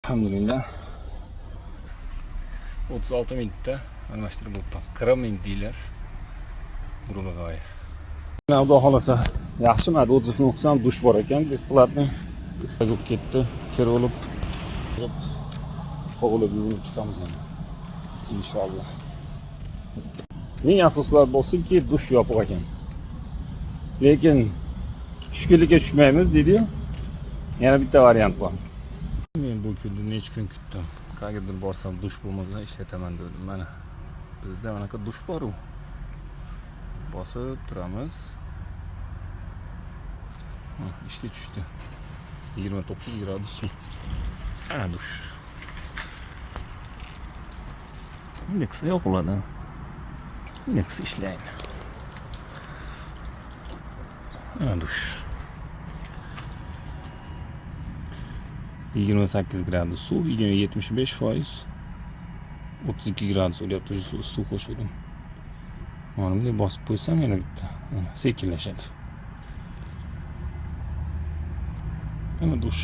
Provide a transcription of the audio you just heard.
Alhamdulillah 36 minutda almashtirib o'tdim. 40 minut deylar. Grubovoy. Xudo xolasa yaxshimi? Отзывni o'qisam dush bor ekan, besplatniy. Istagib ketdi, kir olib, qo'g'ilib yuvinib chiqamiz endi. Inshaalloh. Ming afsuslar bo'lsinki, dush yopiq ekan. Lekin tushkunlikka tushmaymiz deydi-yu. Yana bitta variant bor. Men bu kunni necha kun kutdim. Qayerdir borsam dush bo'lmasa ishlataman dedim. Mana bizda anaqa dush bor-ku. Bosib turamiz. İşga tushdi. 29 gradus suv. Ana dush. Nexi yopiladi. Nexi ishlaydi. Ana dush. 28 gradus suv, 75%, 32 gradus o'lyapti suv qo'shildim. Mana bunday bosib qo'ysam yana bitta sekinlashadi. Ana dush.